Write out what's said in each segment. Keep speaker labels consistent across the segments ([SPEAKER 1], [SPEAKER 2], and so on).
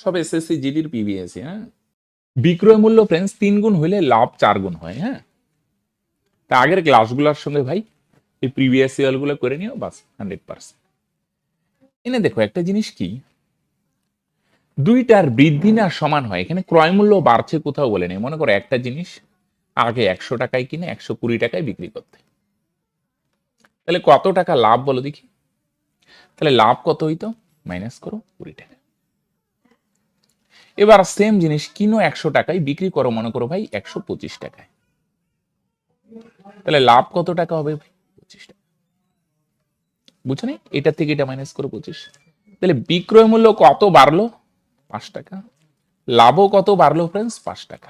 [SPEAKER 1] সব SSC জিডির PBSC. হ্যাঁ, বিক্রয় মূল্য ফ্রেন্ডস 3 গুণ হইলে লাভ 4 গুণ হয়। হ্যাঁ, তা আগের ক্লাসগুলোর সঙ্গে ভাই এই প্রিভিয়াস ইয়ার গুলো করে নিও, বাস 100%। এনে দেখো একটা জিনিস কি, দুইটার বৃদ্ধি না সমান হয়, এখানে ক্রয় মূল্য বাড়ছে কোথাও বলে নেই। মনে করো একটা জিনিস আগে 100 টাকায় কিনে 120 টাকায় বিক্রি করতে, তাহলে কত টাকা লাভ বলো দেখি? তাহলে লাভ কত হইতো? মাইনাস করো 20 টাকা। এবার সেম জিনিস কিনো 100 টাকায়, বিক্রি করো মনে করো ভাই 125 টাকায়, তাহলে লাভ কত টাকা হবে ভাই? 25 টাকা। বুঝছো না? এটা থেকে এটা মাইনাস করো 25, তাহলে বিক্রয় মূল্য কত বাড়লো? 5 টাকা। লাভও কত বাড়লো ফ্রেন্ডস? 5 টাকা।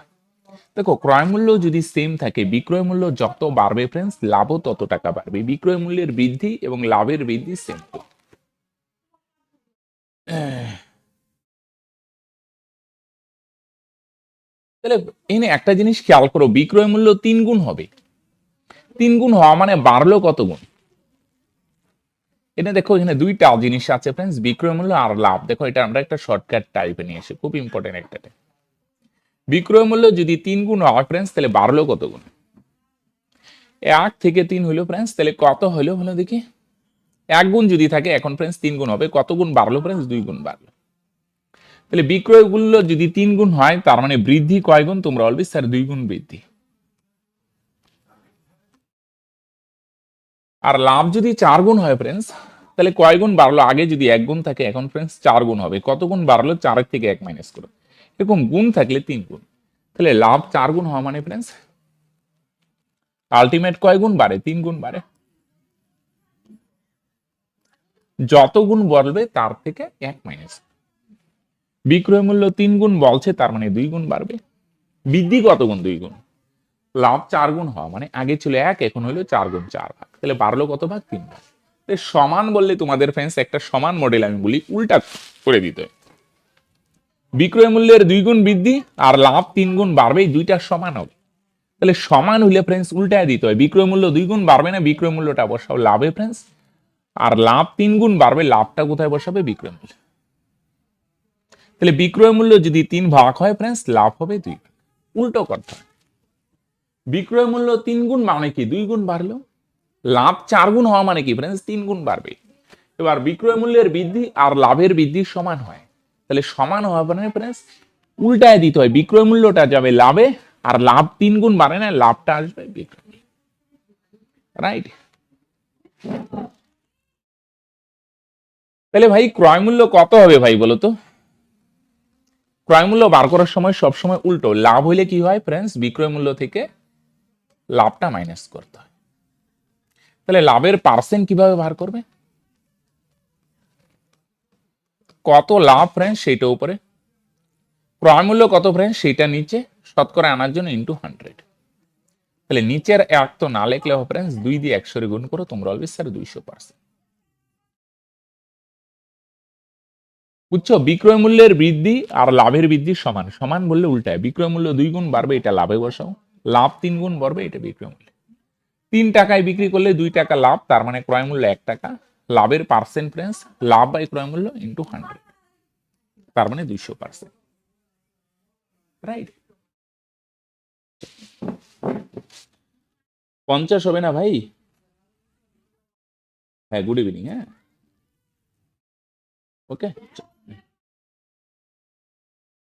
[SPEAKER 1] দেখো ক্রয় মূল্য যদি সেম থাকে, বিক্রয় মূল্য যত বাড়বে ফ্রেন্ডস লাভও তত টাকা বাড়বে। বিক্রয় মূল্যের বৃদ্ধি এবং লাভের বৃদ্ধি সেম। তাহলে এখানে একটা জিনিস খেয়াল করো, বিক্রয় মূল্য 3 গুণ হবে। 3 গুণ হওয়া মানে বাড়লো কত গুণ? এটা দেখো এখানে দুইটা জিনিস আছে ফ্রেন্ডস, বিক্রয় মূল্য আর লাভ। দেখো এটা আমরা একটা শর্টকাট টাইপে নিয়ে এসে, খুব ইম্পর্টেন্ট একটা। বিক্রয় মূল্য যদি 3 গুণ হয় ফ্রেন্ডস, তাহলে বাড়লো কত গুণ? 1 থেকে 3 হইলো ফ্রেন্ডস, তাহলে কত হইলো হলো দেখি? 1 গুণ যদি থাকে এখন ফ্রেন্ডস 3 গুণ হবে। কত গুণ বাড়লো ফ্রেন্ডস? 2 গুণ বাড়লো। তাহলে বিক্রয় মূল্য যদি 3 গুণ হয়, তার মানে বৃদ্ধি কয় গুণ? তোমরা বলবে স্যার 2 গুণ বৃদ্ধি। আর লাভ যদি 4 গুণ হয় ফ্রেন্ডস, তাহলে কয় গুণ বাড়লো? আগে যদি 1 গুণ থাকে এখন ফ্রেন্ডস 4 গুণ হবে। কত গুণ বাড়লো? 4 থেকে 1 মাইনাস করো। এরকম গুণ থাকলে 3 গুণ। তাহলে লাভ 4 গুণ হওয়া মানে ফ্রেন্ডস আলটিমেট কয় গুণ বাড়ে? 3 গুণ বাড়ে। যত গুণ বলবে তার থেকে 1 মাইনাস। বিক্রয় মূল্য 3 গুণ বলছে, তার মানে 2 গুণ বাড়বে। বৃদ্ধি কত গুণ? 2 গুণ। লাভ 4 গুণ হওয়া মানে আগে ছিল 1, এখন হলো 4 গুণ, 4 ভাগ। তাহলে বাড়লো কত ভাগ? 3 ভাগ। সমান বললে তোমাদের ফ্রেন্ডস একটা সমান মডেল আমি বলি উল্টা করে দিতে হয়। বিক্রয় মূল্যের 2 গুণ বৃদ্ধি আর লাভ 3 গুণ বাড়বে, এই দুইটা সমান হবে। তাহলে সমান হইলে ফ্রেন্ডস উল্টায় দিতে হয়। বিক্রয় মূল্য 2 গুণ বাড়বে না, বিক্রয় মূল্যটা বসাও লাভে ফ্রেন্ডস, আর লাভ 3 গুণ বাড়বে, লাভটা কোথায় বসাবে? বিক্রয় মূল্য। তাহলে বিক্রয় মূল্য যদি 3 ভাগ হয় ফ্রেন্ডস, লাভ হবে 2 ভাগ। উল্টো করতে হয়। বিক্রয় মূল্য 3 গুণ মানে কি? 2 গুণ বাড়লো। লাভ 4 গুণ হওয়া মানে কি ফ্রেন্ডস? 3 গুণ বাড়বে। এবার বিক্রয় মূল্যের বৃদ্ধি আর লাভের বৃদ্ধি সমান হয়, তাহলে সমান হওয়া মানে ফ্রেন্ডস উল্টায় দিতে হয়। বিক্রয় মূল্যটা যাবে লাভে, আর লাভ 3 গুণ বাড়ে না, লাভটা আসবে বিক্রয় মূল্য। রাইট? তাহলে ভাই ক্রয় মূল্য কত হবে ভাই বলো তো? ক্রয় মূল্য বার করার সময় সবসময় উল্টো। লাভ হইলে কি হয় ফ্রেন্ডস? বিক্রয় মূল্য থেকে লাভটা মাইনাস করতে হয়। তাহলে লাভের পার্সেন্ট কিভাবে বার করবে? কত লাভ ফ্রেন্ডস সেইটা উপরে, ক্রয় মূল্য কত ফ্রেন্ডস সেইটা নিচে, শতকরা আনার জন্য ইন্টু 100। তাহলে নিচের 1 তো না লিখলে হবে ফ্রেন্ডস, 2 দিয়ে 100 গুণ করো, তোমরা বলবে স্যার 200%। বুঝছো? বিক্রয় মূল্যের বৃদ্ধি আর লাভের বৃদ্ধি সমান। সমান বললে উল্টায়, বিক্রয় মূল্য 2 গুণ বাড়বে, এটা লাভে বসাও। লাভ 3 গুণ বাড়বে, এটা বিক্রয় মূল্য। 3 টাকায় বিক্রি করলে 2 টাকা লাভ, তার মানে ক্রয় মূল্য 1 টাকা। লাভের পার্সেন্ট ফ্রেন্ডস লাভ বাই ক্রয় মূল্য ইন্টু 100, তার মানে 200%। রাইট? 50 হবে না ভাই? হ্যাঁ, গুড ইভিনিং। হ্যাঁ, ওকে।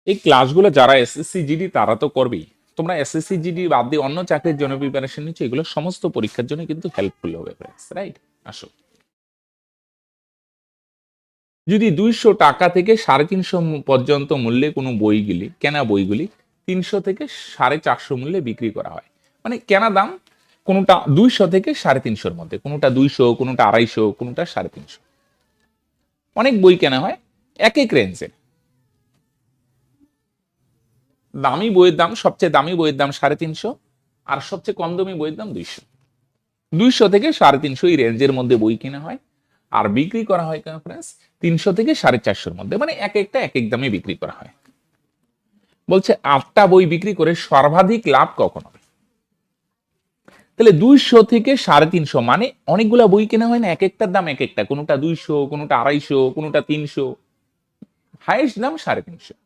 [SPEAKER 1] এই ক্লাসগুলো যারা এসএসসি জিডি তারা তো করবেই। তোমরা এসএসসি জিডি বাদ দিয়ে অন্য চাকরির জন্য প্রিপারেশন নিচ্ছ, এগুলো সমস্ত পরীক্ষার জন্য কিন্তু হেল্পফুল হবে ফ্রেন্ডস। রাইট? আসো, যদি 200 টাকা থেকে 350 পর্যন্ত মূল্যে কোনো বইগুলি কেনা বইগুলি 300 থেকে 450 মূল্যে বিক্রি করা হয়, মানে কেনা দাম কোনোটা 200 থেকে 350 মধ্যে, কোনোটা 200, কোনোটা 250, কোনোটা 350। অনেক বই কেনা হয় এক এক রেঞ্জের। দামি বইয়ের দাম, সবচেয়ে দামি বইয়ের দাম 350, আর সবচেয়ে কম দামি বইয়ের দাম 200। 200 থেকে 350 এই রেঞ্জের মধ্যে বই কেনা হয়, আর বিক্রি করা হয় কেন ফ্রেন্ডস 300 থেকে 450 মধ্যে, মানে এক একটা এক এক দামে বিক্রি করা হয়। বলছে 8টা বই বিক্রি করে সর্বাধিক লাভ কখন হবে? তাহলে 200 থেকে 350 মানে অনেকগুলা বই কেনা হয় না, এক একটার দাম এক একটা, কোনোটা 200, কোনোটা 250, কোনোটা 300, হাইয়েস্ট দাম 350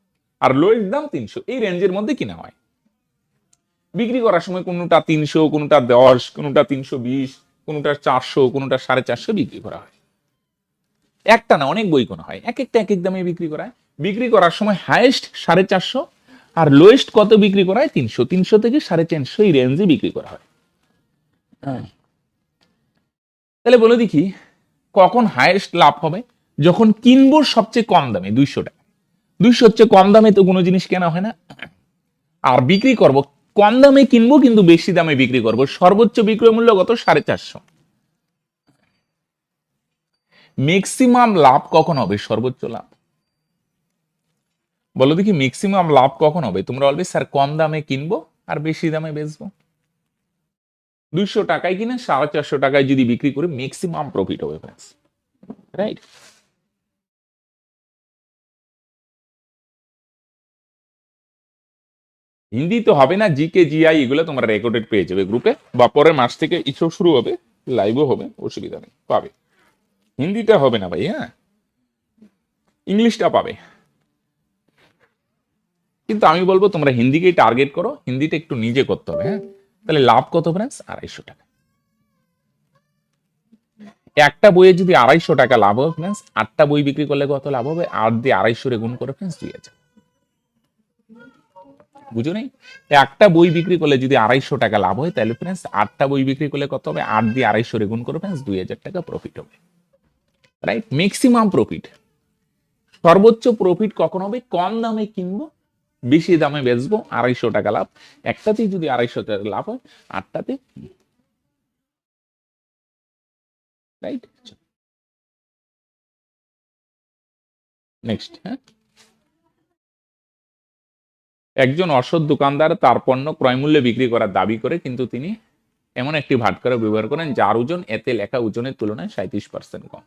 [SPEAKER 1] আর লোয়েস্ট দাম 300, এই রেঞ্জের মধ্যে কিনা হয়। বিক্রি করার সময় কোনোটা 300, কোনোটা 10, কোনোটা 320, কোনোটা 400, কোনোটা 450 বিক্রি করা হয়। একটা না, অনেক বই কোনো হয়, এক একটা এক এক দামে বিক্রি করা হয়। বিক্রি করার সময় হাইয়েস্ট 450 আর লোয়েস্ট কত বিক্রি করা হয়? 300, 300 থেকে 450 এই রেঞ্জে বিক্রি করা হয়। তাহলে বলে দেখি কখন হাইয়েস্ট লাভ হবে? যখন কিনবো সবচেয়ে কম দামে 200 টাকা। 200 হচ্ছে কম দামে তো কোনো জিনিস কেনা হয় না। আর বিক্রি করব কম দামে কিনবো কিন্তু বেশি দামে বিক্রি করব, সর্বোচ্চ বিক্রয় মূল্য কত? 450। ম্যাক্সিমাম লাভ কখন হবে? সর্বোচ্চ লাভ। বলো দেখি ম্যাক্সিমাম লাভ কখন হবে? তোমরা বলবে স্যার কম দামে কিনবো আর বেশি দামে বেচবো। 200 টাকায় কিনে 450 টাকায় যদি বিক্রি করে ম্যাক্সিমাম প্রফিট হবে ফ্রেন্ডস, রাইট? হিন্দি তো হবে না, জিকে জিআই এগুলো তোমরা রেকর্ডেড পেয়ে যাবে গ্রুপে, বা পরের মাস থেকে ইস্যু শুরু হবে, লাইভও হবে, অসুবিধা নেই, পাবে। হিন্দিটা হবে না ভাই, হ্যাঁ, ইংলিশটা পাবে। কিন্তু আমি বলবো তোমরা হিন্দিকেই টার্গেট করো, হিন্দিটা একটু নিজে করতে হবে, হ্যাঁ। তাহলে লাভ কত ফ্রেন্ডস? 250 টাকা। একটা বইয়ে যদি 250 টাকা লাভ হবে ফ্রেন্ডস, 8টা বই বিক্রি করলে কত লাভ হবে? 8 দিয়ে 250 গুণ করে ফ্রেন্ডস 2000। বুঝো নেই? একটা বই বিক্রি করলে যদি 250 টাকা লাভ হয়, তাহলে ফ্রেন্ডস 8টা বই বিক্রি করলে কত হবে? 8 দিয়ে 250 গুণ করে ফ্রেন্ডস 2000 টাকা প্রফিট হবে, রাইট? Maximum profit. সর্বোচ্চ প্রফিট কখন হবে? কম দামে কিনবো, বেশি দামে বেচবো, 250 টাকা লাভ। একটাতেই যদি 250 টাকা লাভ হয়, 8টাতে, রাইট? নেক্সট, হ্যাঁ। একজন অসৎ দোকানদার তার পণ্য ক্রয় মূল্যে বিক্রি করার দাবি করে, কিন্তু তিনি এমন একটি ভাটকারা ব্যবহার করেন যার ওজন এতে লেখা ওজনের তুলনায় 37% কম।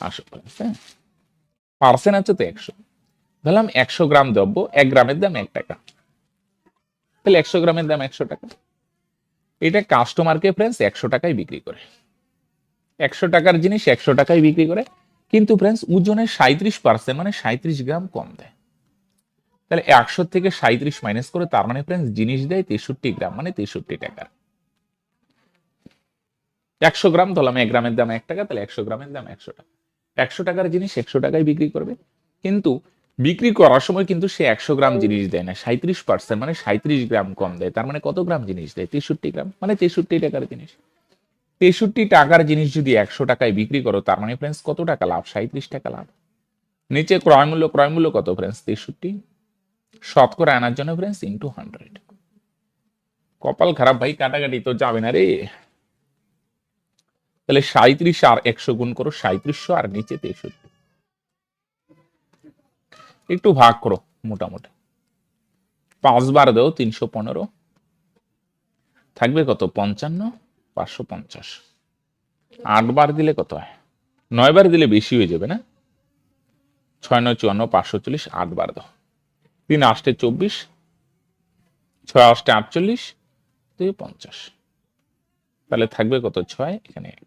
[SPEAKER 1] আসো, হ্যাঁ, পার্সেন্ট আছে তো 100। ধরলাম 100 গ্রাম দ্রব্য, 1 গ্রামের দাম 1 টাকা, তাহলে 100 গ্রামের দাম 100 টাকা। এটা কাস্টমারকে ফ্রেন্ডস 100 টাকায় বিক্রি করে। 100 টাকার জিনিস 100 টাকায় বিক্রি করে, কিন্তু ফ্রেন্ডস ওজনে 37% মানে 37 গ্রাম কম দেয়। তাহলে 100 থেকে 37 মাইনাস করে, তার মানে ফ্রেন্ডস জিনিস দেয় 63 গ্রাম, মানে 63 টাকা। 100 গ্রাম ধরলাম, 1 গ্রামের দাম 1 টাকা, তাহলে 100 গ্রামের দাম 100 টাকা। 100 টাকার জিনিস 100 টাকায় বিক্রি করবে, কিন্তু বিক্রি করার সময় কিন্তু সে 100 গ্রাম জিনিস দেয় না, 37% মানে 37 গ্রাম কম দেয়। তার মানে কত গ্রাম জিনিস দেয়? 63 গ্রাম, মানে 63 টাকার জিনিস। 63 টাকার জিনিস যদি 100 টাকায় বিক্রি করো, তার মানে ফ্রেন্ডস কত টাকা লাভ? 37 টাকা লাভ। নিচে ক্রয় মূল্য, ক্রয় মূল্য কত ফ্রেন্ডস? 63। শতকরা আনার জন্য ফ্রেন্ডস ইন্টু 100। কপাল খারাপ ভাই, কাটাকাটি তো যাবে না রে। তাহলে 37 আর 100 গুণ করো, 3700 আর নিচে 63, একটু ভাগ করো মোটামুটি। 5 বার দাও 315, থাকবে কত? 55, 550। 8 বার দিলে কত হয়? 9 বার দিলে বেশি হয়ে যাবে না? 6 9 54, 540, 8 বার দাও। 3 8 24, 6 8 48, 2 50। তাহলে থাকবে কত? 6, এখানে 1,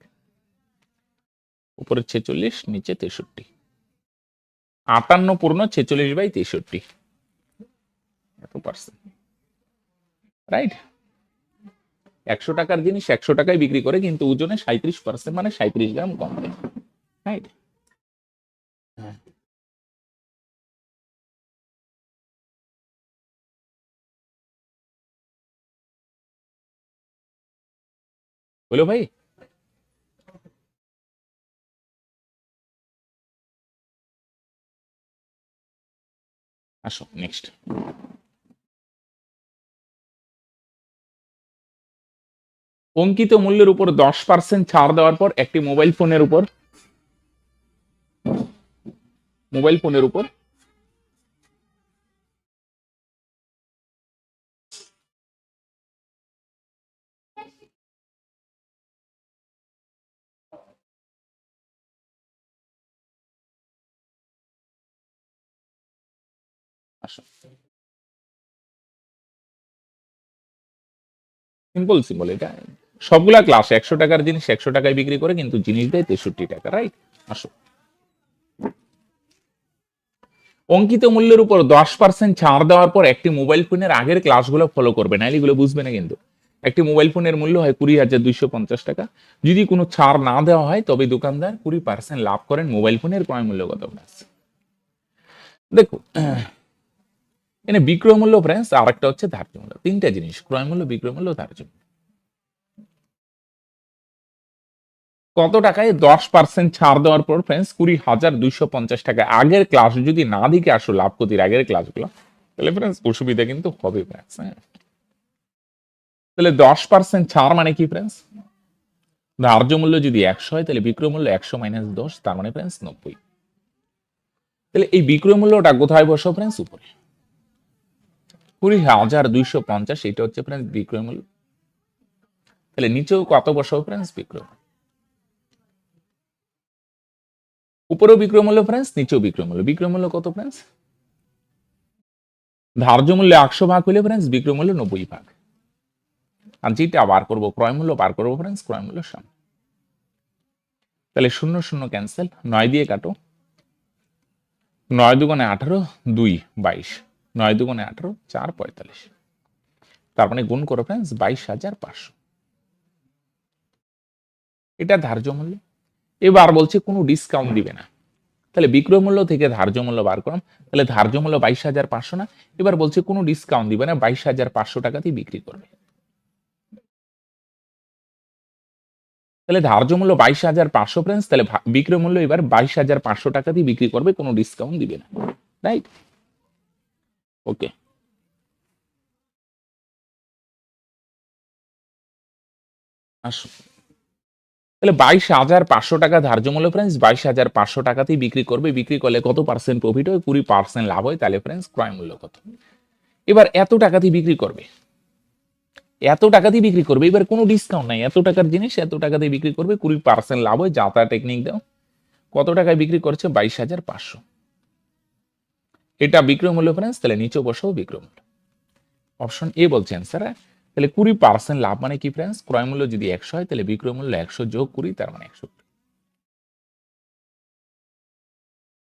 [SPEAKER 1] উপরে 46, নিচে 63। 58 পূর্ণ 46/63, এত পার্সেন্ট, রাইট? 100 টাকার জিনিস 100 টাকায় বিক্রি করে, কিন্তু ওজনে 37% মানে 37 গ্রাম কম দেয়, রাইট? বলো ভাই। আসো নেক্সট। অঙ্কিত মূল্যের উপর 10% ছাড় দেওয়ার পর একটি মোবাইল ফোনের উপর আসো, সিম্পল সিম্পল, এটা সবগুলা ক্লাস। 100 টাকার জিনিস 100 টাকায় বিক্রি করে, কিন্তু জিনিস দেয় 63 টাকা, রাইট? আসো, অঙ্কিত মূল্যের উপর 10% ছাড় দেওয়ার পর একটি মোবাইল ফোনের আগের ক্লাসগুলো ফলো করবে না, এগুলো বুঝবে না কিন্তু। একটি মোবাইল ফোনের মূল্য হয় 20,250 টাকা। যদি কোনো ছাড় না দেওয়া হয় তবে দোকানদার 20% লাভ করেন। মোবাইল ফোনের ক্রয় মূল্য কত ফ্রেন্ডস? দেখো এখানে বিক্রয় মূল্য ফ্রেন্ডস আর একটা হচ্ছে ধার্য মূল্য, তিনটা জিনিস, ক্রয় মূল্য, বিক্রয় মূল্য, ধার্য মূল্য। কত টাকায় 10% ছাড় দেওয়ার পর ফ্রেন্ডস 20,250 টাকা। আগের ক্লাস যদি না দিকে আসো, লাভ ক্ষতির আগের ক্লাসগুলো, তাহলে ফ্রেন্ডস অসুবিধা কিন্তু হবে ফ্রেন্ডস। হ্যাঁ, তাহলে 10% ছাড় মানে কি ফ্রেন্ডস? ধার্য মূল্য যদি 100 হয় তাহলে বিক্রয় মূল্য 100 - 10, তার মানে ফ্রেন্ডস 90। তাহলে এই বিক্রয় মূল্যটা কোথায় বসো ফ্রেন্ডস? উপরে 20,250, এটা হচ্ছে ফ্রেন্ডস বিক্রয় মূল্য। তাহলে নিচেও কত বসাবো ফ্রেন্ডস? বিক্রয় মূল্য। উপরেও বিক্রয় মূল্য ফ্রেন্ডস, নিচেও বিক্রয় মূল্য। বিক্রয় মূল্য কত ফ্রেন্ডস? ধার্য মূল্য 100 ভাগ হলে ফ্রেন্ডস বিক্রয় মূল্য 90 ভাগ। আর যেটা বার করবো ক্রয় মূল্য বার করবো ফ্রেন্ডস ক্রয় মূল্য সামনে। তাহলে 0 0 ক্যান্সেল, 9 দিয়ে কাটো, 9 দুগুণে 18, 2 22, 9 দুগুণে 18, 4 45। তার মানে গুণ করো ফ্রেন্ডস 22,500। এটা ধার্য মূল্য। এবার বলছে কোনো ডিসকাউন্ট দিবে না, তাহলে বিক্রয় মূল্য থেকে ধার্য মূল্য বার করলাম। তাহলে ধার্য মূল্য 22,500 না, এবার বলছে কোনো ডিসকাউন্ট দিবে না, 22,500 টাকাতেই বিক্রি করবে। তাহলে ধার্য মূল্য 22,500 ফ্রেন্ডস, তাহলে বিক্রয় মূল্য এবার 22,500 টাকাতেই বিক্রি করবে, কোনো ডিসকাউন্ট দিবে না, রাইট? ওকে, আসুন। তাহলে 22,500 টাকা ধার্য মূল্য ফ্রেন্ডস, 22,500 টাকাতেই বিক্রি করবে। বিক্রি করলে কত পার্সেন্ট প্রফিট হয়? 20% লাভ হয়। তাহলে ফ্রেন্ডস ক্রয় মূল্য কত? এবার এত টাকাতেই বিক্রি করবে, এত টাকাতেই বিক্রি করবে, এবার কোনো ডিসকাউন্ট নাই, এত টাকার জিনিস এত টাকাতেই বিক্রি করবে, 20% লাভ হয়। যাতা টেকনিক দাও, কত টাকায় বিক্রি করছে? 22,500। এটা বিক্রয় মূল্য ফ্রেন্ডস, তাহলে নিচে বসাও বিক্রয় মূল্য। অপশন এ বলছে অ্যান্সার। তাহলে 20% লাভ মানে কি ফ্রেন্ডস? ক্রয় মূল্য যদি 100 হয় তাহলে বিক্রয় মূল্য 100 যোগ 20, তার মানে 100।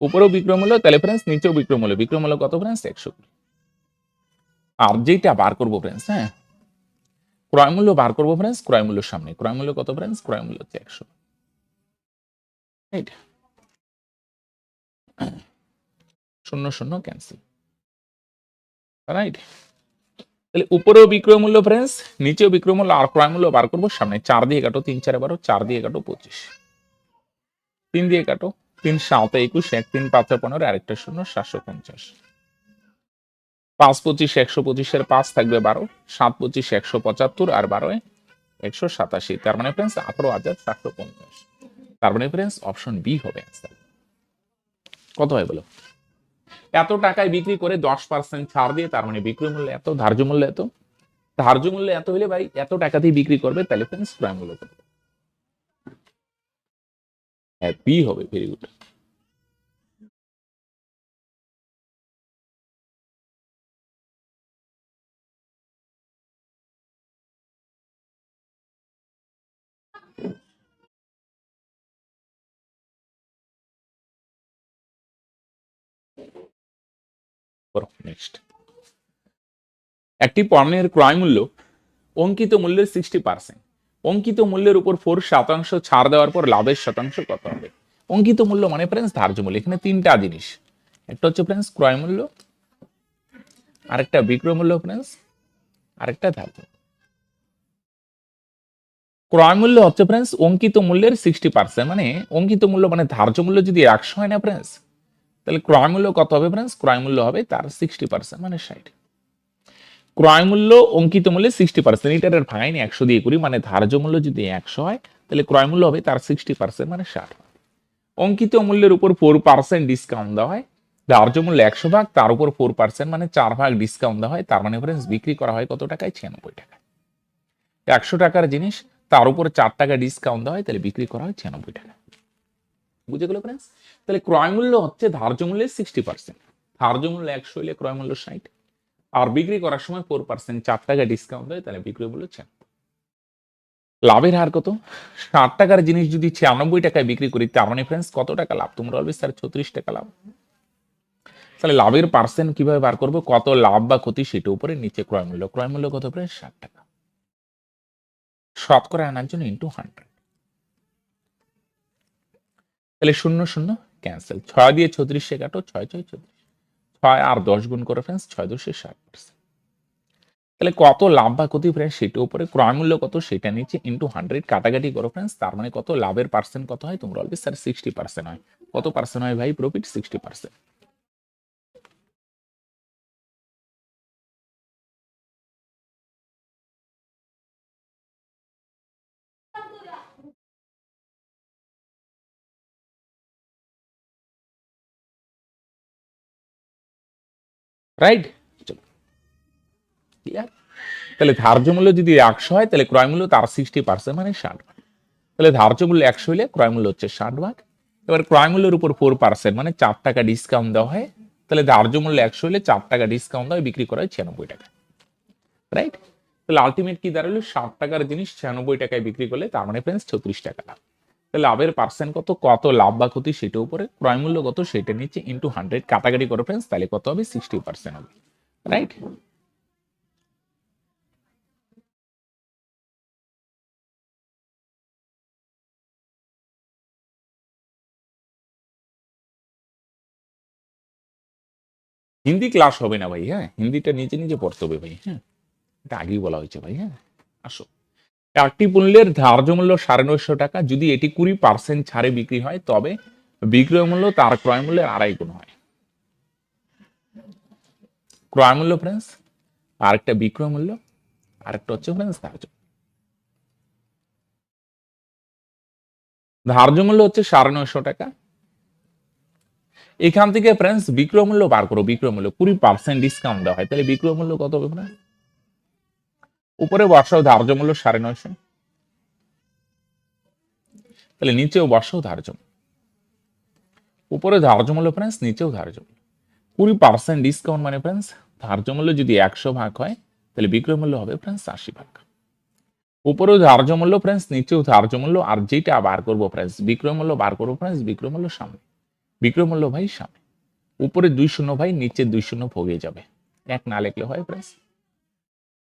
[SPEAKER 1] উপরেও বিক্রয় মূল্য, তাহলে ফ্রেন্ডস নিচেও বিক্রয় মূল্য। বিক্রয় মূল্য কত ফ্রেন্ডস? 100। আর যেটা বার করবো ফ্রেন্ডস, হ্যাঁ, ক্রয় মূল্য বার করবো ফ্রেন্ডস ক্রয় মূল্যের সামনে। ক্রয় মূল্য কত ফ্রেন্ডস? ক্রয় মূল্য হচ্ছে 100, রাইট? 0 0 cancel, right? তাহলে উপরেও বিক্রয় মূল্য ফ্রেন্ডস, নিচেও বিক্রয় মূল্য, আর ক্রয় মূল্য বার করবো সামনে। 4 দিয়ে কাটো, 3 4 12, 4 দিয়ে কাটো 25, 3 দিয়ে কাটো, 3 7 21, 1 3 5 15, আরেকটা 0, 750। 5 25 125 এর 5 থাকবে 12, 7 25 175, আর 12 187। তার মানে ফ্রেন্ডস 18,750। তার মানে ফ্রেন্ডস অপশন বি হবে অ্যান্সার। কত হয় বলো? এত টাকায় বিক্রি করে 10% ছাড় দিয়ে, তার মানে বিক্রয় মূল্য এত, ধার্য মূল্য এত। ধার্য মূল্য এত হলে ভাই এত টাকাতেই বিক্রি করবে, তাহলে ফ্রেন্ডস ক্রয় মূল্য কত? হ্যাঁ, বি হবে। Very good. নেক্সট, একটি পণ্যের ক্রয় মূল্য অঙ্কিত মূল্যের 60%। অঙ্কিত মূল্যের উপর 4% ছাড় দেওয়ার পর লাভের শতাংশ কত হবে? অঙ্কিত মূল্য মানে ফ্রেন্ডস ধার্য মূল্য। এখানে তিনটা জিনিস, একটা হচ্ছে ফ্রেন্ডস ক্রয় মূল্য, আরেকটা বিক্রয় মূল্য ফ্রেন্ডস, আরেকটা ধার্য। ক্রয় মূল্য হচ্ছে ফ্রেন্ডস অঙ্কিত মূল্যের 60%, মানে অঙ্কিত মূল্য মানে ধার্য মূল্য যদি 100 হয় না ফ্রেন্ডস, তাহলে ক্রয় মূল্য কত হবে ফ্রেন্ডস? ক্রয় মূল্য হবে তার 60%, মানে 60। ক্রয় মূল্য অঙ্কিত মূল্যে 60%, এটার ভাঙাইনি 100 দিয়ে করি, মানে ধার্য মূল্য যদি 100 হয় তাহলে ক্রয় মূল্য হবে তার 60%, মানে 60। অঙ্কিত মূল্যের উপর 4% ডিসকাউন্ট দেওয়া হয়, ধার্য মূল্য 100 ভাগ, তার উপর 4% মানে 4 ভাগ ডিসকাউন্ট দেওয়া হয়, তার মানে ফ্রেন্ডস বিক্রি করা হয় কত টাকায়? 96 টাকায়। 100 টাকার জিনিস, তার উপর 4 টাকা ডিসকাউন্ট দেওয়া হয়, তাহলে বিক্রি করা হয় 96 টাকা। বুঝে গেল ফ্রেন্ডস? তাহলে ক্রয় মূল্য হচ্ছে ধার্য মূল্যের 60%, ধার্য মূল্য 100 হলে ক্রয় মূল্য 60, আর বিক্রি করার সময় 4% 4 টাকা ডিসকাউন্ট দেয়, তাহলে বিক্রয় মূল্য 96। লাভের হার কত? 60 টাকার জিনিস যদি 96 টাকায় বিক্রি করি, তার মানে ফ্রেন্ডস কত টাকা লাভ? তোমরা বলবে স্যার 36 টাকা লাভ। তাহলে লাভের পার্সেন্ট কিভাবে বার করবো, কত লাভ বা ক্ষতি সেটা উপরে, নিচে ক্রয় মূল্য কত প্রায় 60 টাকা, শতকরা আনার জন্য ইন্টু 100। তাহলে 0 0 ক্যান্সেল, 6 দিয়ে 36 কাটো, 6 6 36, 6 আর 10 গুণ করে ফ্রেন্ডস, 6 10 60%। তাহলে কত লাভ বা ক্ষতি ফ্রেন্ডস সেটা উপরে, ক্রয় মূল্য কত সেটা নিচে, ইন্টু 100 কাটাকাটি করো ফ্রেন্ডস, তার মানে কত লাভের পার্সেন্ট কত হয়, তোমরা বলবে স্যার 60% হয়। কত পার্সেন্ট হয় ভাই প্রফিট? 60%। Right, clear? তাহলে ধার্য মূল্য যদি 100 হয় তাহলে ক্রয় মূল্য তার 60% মানে 60 ভাগ। তাহলে ধার্য মূল্য 100 হলে ক্রয় মূল্য হচ্ছে 60 ভাগ। এবার ক্রয় মূল্যের উপর 4% মানে 4 টাকা ডিসকাউন্ট দেওয়া হয়, তাহলে ধার্য মূল্য 100 হলে 4 টাকা ডিসকাউন্ট দেওয়া হয়, বিক্রি করা হয় 96 টাকা। রাইট? তাহলে আলটিমেট কি দাঁড়ালো, 60 টাকার জিনিস 96 টাকায় বিক্রি করলে তার মানে ফ্রেন্ডস 36 টাকা লাভ। তাহলে লাভের পার্সেন্ট কত, কত লাভ বা ক্ষতি সেটা উপরে, ক্রয় মূল্য কত সেটা নিচে, ইন্টু 100 কাটাকাটি করে ফ্রেন্ডস, তাহলে কত হবে? 60% হবে। রাইট? হিন্দি ক্লাস হবে না ভাই, হ্যাঁ হিন্দিটা নিজে নিজে পড়তে হবে ভাই, হ্যাঁ এটা আগেই বলা হয়েছে ভাই। হ্যাঁ আসো, একটি পণ্যের ধার্য মূল্য 950 টাকা, যদি এটি 20% ছাড়ে বিক্রি হয় তবে বিক্রয় মূল্য তার ক্রয় মূল্যের 2.5 গুণ হয়। ক্রয় মূল্য ফ্রেন্ডস, আরেকটা বিক্রয় মূল্য, আরেকটা হচ্ছে ফ্রেন্ডস ধার্য। ধার্য মূল্য হচ্ছে 950 টাকা, এখান থেকে ফ্রেন্ডস বিক্রয় মূল্য বার করো, বিক্রয় মূল্য 20% ডিসকাউন্ট দেওয়া হয়, তাহলে বিক্রয় মূল্য কত হবে ফ্রেন্ডস? উপরে বসাও ধার্য মূল্য 950, তাহলে নিচেও বসাও ধার্য, উপরে ধার্য মূল্য ফ্রেন্ডস, নিচেও ধার্য। 20% ডিসকাউন্ট মানে ফ্রেন্ডস ধার্য মূল্য যদি 100 ভাগ হয় তাহলে বিক্রয় মূল্য হবে ফ্রেন্ডস 80 ভাগ। উপরেও ধার্য মূল্য ফ্রেন্ডস, নিচেও ধার্য মূল্য, আর যেটা বার করবো ফ্রেন্ডস বিক্রয় মূল্য বার করবো ফ্রেন্ডস, বিক্রয় মূল্য সামনে, বিক্রয় মূল্য ভাই সামনে, উপরে 2 শূন্য ভাই, নিচে 2 শূন্য ভোগে যাবে, এক না লিখলে হয় ফ্রেন্ডস।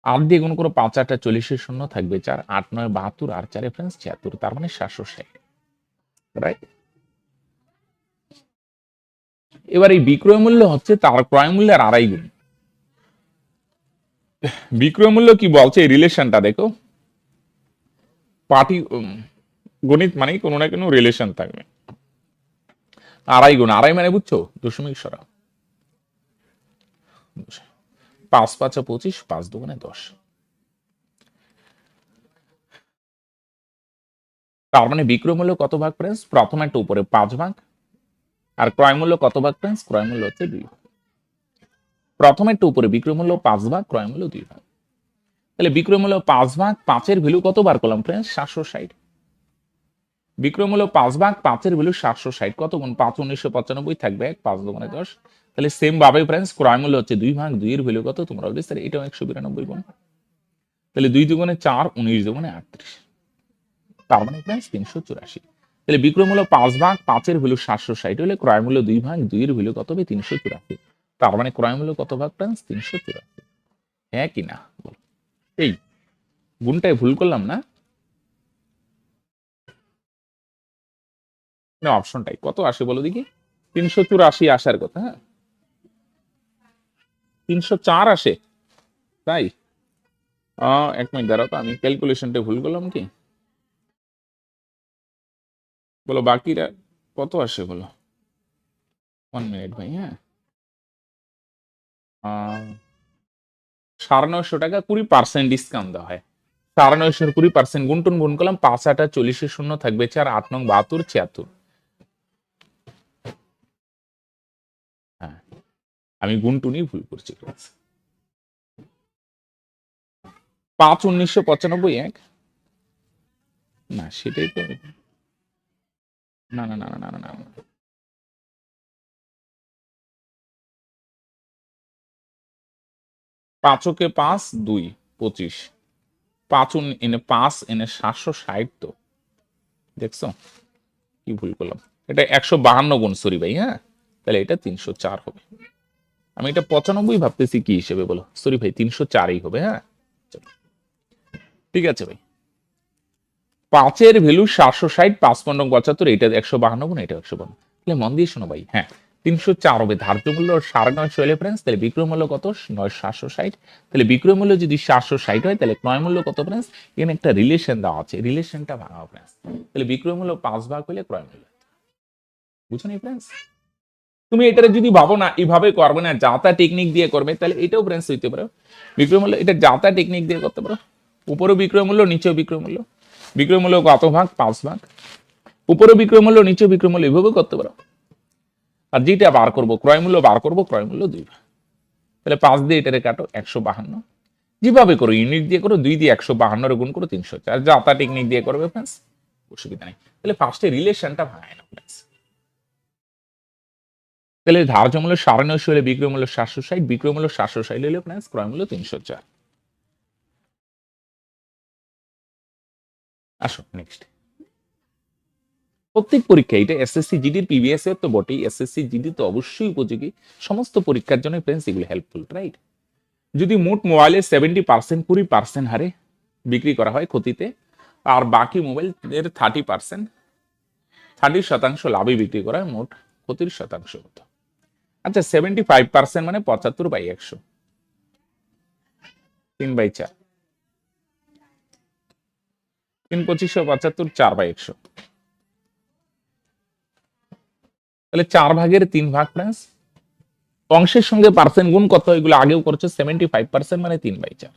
[SPEAKER 1] 8 দিয়ে গুণ করো, 5 8 40 শূন্য থাকবে 4, 8 9 72, আর 4 ফ্রেন্ডস 76, তার মানে 760। রাইট? এবার এই বিক্রয় মূল্য হচ্ছে তার ক্রয় মূল্যের 2.5 গুণ। বিক্রয় মূল্য কি বলছে, এই রিলেশনটা দেখো, পার্টি গণিত মানেই কোনো না কোনো রিলেশন থাকবে। 2.5 গুণ, 2.5 মানে বুঝছো, দশমিক সরা, 5 5 25, 5 2 10, তার মানে বিক্রয় মূল্য কত ভাগ ফ্রেন্ডস, প্রথম একটা উপরে 5 ভাগ, আর ক্রয় মূল্য কত ভাগ ফ্রেন্ডস, ক্রয় মূল্য হচ্ছে 2 ভাগ। প্রথম একটা উপরে বিক্রয় মূল্য 5 ভাগ, ক্রয় মূল্য 2 ভাগ, তাহলে বিক্রয় মূল্য 5 ভাগ, 5 এর ভ্যালু কত বার করলাম ফ্রেন্ডস, 760। বিক্রয় মূল্য 5 ভাগ, 5 এর ভ্যালু 760, কত গুণ, 5 1995 থাকবে 1, 5 2 10। তাহলে সেম ভাবে ফ্রেন্ডস ক্রয় মূল্য হচ্ছে 2 ভাগ, 2 এর ভ্যালু কত, তোমরা বলবে স্যার এটাও 192 গুণ, তাহলে 2 দুগুণে 4, 19 দুগুণে 38, তার মানে ফ্রেন্ডস 384। তাহলে বিক্রয় মূল্য 5 ভাগ, 5 এর ভ্যালু 760 হলে ক্রয় মূল্য 2 ভাগ, 2 এর ভ্যালু কত হবে, 384, তার মানে ক্রয় মূল্য কত ভাগ ফ্রেন্ডস, 384। হ্যাঁ কি না? এই গুণটাই ভুল করলাম না? অপশনটাই কত আসে বলো দেখি, 384 আসার কথা, হ্যাঁ 304 আসে, তাই? 1 মিনিট দাঁড়াও তো, আমি ক্যালকুলেশনটা ভুল করলাম কি, বলো বাকিরা কত আসে বলো, 1 মিনিট ভাই, হ্যাঁ 950 টাকা 20% ডিসকাউন্ট দেওয়া হয়, 950 20% গুণটুন গুণ করলাম, 5 8 40 শূন্য থাকবে 4, 8 9 72, 76। হ্যাঁ আমি গুণটুনই ভুল করছি, 5 1995 1, না সেটাই তো, না না না না না না না, 5 কে 5 2 25, 5 এনে 5 এনে 760, তো দেখছো কি ভুল করলাম, এটা 152 গুণ, সরি ভাই, হ্যাঁ তাহলে এটা 304 হবে। আমি এটা 95 ভাবতেছি কি হিসেবে বলো, সরি ভাই 304ই হবে। হ্যাঁ চলো ঠিক আছে ভাই। 5-এর ভ্যালু 760, 5×5=75, এটা 152 গুণ, এটা 152। তাহলে মন দিয়ে শোনো ভাই, হ্যাঁ 304 হবে ধার্য মূল্য 950 রেফারেন্স, তাহলে বিক্রয় মূল্য কত 760। তাহলে বিক্রয় মূল্য যদি 760 হয় তাহলে ক্রয় মূল্য কত ফ্রেন্ডস, এখানে একটা রিলেশন দেওয়া আছে, রিলেশনটা ভাঙাও ফ্রেন্ডস। তাহলে বিক্রয় মূল্য 5 ভাগ হলে ক্রয় মূল্য, বুঝছো নি ফ্রেন্ডস? তুমি এটা যদি ভাবো না এইভাবে করবে না, যাতা টেকনিক দিয়ে করবে, তাহলে এটাও ফ্রেন্ডস হইতে পারে বিক্রয় মূল্য, এটা যাতা টেকনিক দিয়ে করতে পারো। উপরেও বিক্রয় মূল্য, নিচেও বিক্রয় মূল্য, বিক্রয় মূল্য কত ভাগ 5 ভাগ, উপরে বিক্রয় মূল্য নিচে বিক্রয় মূল্য, এভাবে করতে পারো। আর যেটা বার করবো ক্রয় মূল্য বার করবো, ক্রয় মূল্য 2 ভাগ, তাহলে 5 দিয়ে এটারে কাটো 152, যেভাবে করো ইউনিট দিয়ে করো, 2 দিয়ে 152 গুণ করো 304, যাতা টেকনিক দিয়ে করবে ফ্রেন্ডস, অসুবিধা নেই। তাহলে ফার্স্টে রিলেশনটা ভাঙায় না ফ্রেন্ডস। তাহলে ধার্য মূল্য 950 হলে বিক্রয় মূল্য 760, বিক্রয় মূল্য 760 হলে ফ্রেন্ডস ক্রয় মূল্য 304। আসো নেক্সট। প্রত্যেক পরীক্ষা, এটা এসএসসি জিডির পিবিএস এর তো বটেই, এসএসসি জিডি তো অবশ্যই উপযোগী, সমস্ত পরীক্ষার জন্য ফ্রেন্ডস এগুলো হেল্পফুল, রাইট? যদি মোট মোবাইলের 70% 20% হারে বিক্রি করা হয় ক্ষতিতে, আর বাকি মোবাইলের 30% লাভে বিক্রি করা হয়, মোট ক্ষতির শতাংশ কত? আচ্ছা 75% মানে 75/100, 3/4, 3×25=75, 4/100, তাহলে 4 ভাগের 3 ভাগ ফ্রেন্ডস। অংশের সঙ্গে পার্সেন্ট গুণ কত, এগুলো আগেও করছে, 75% মানে 3/4,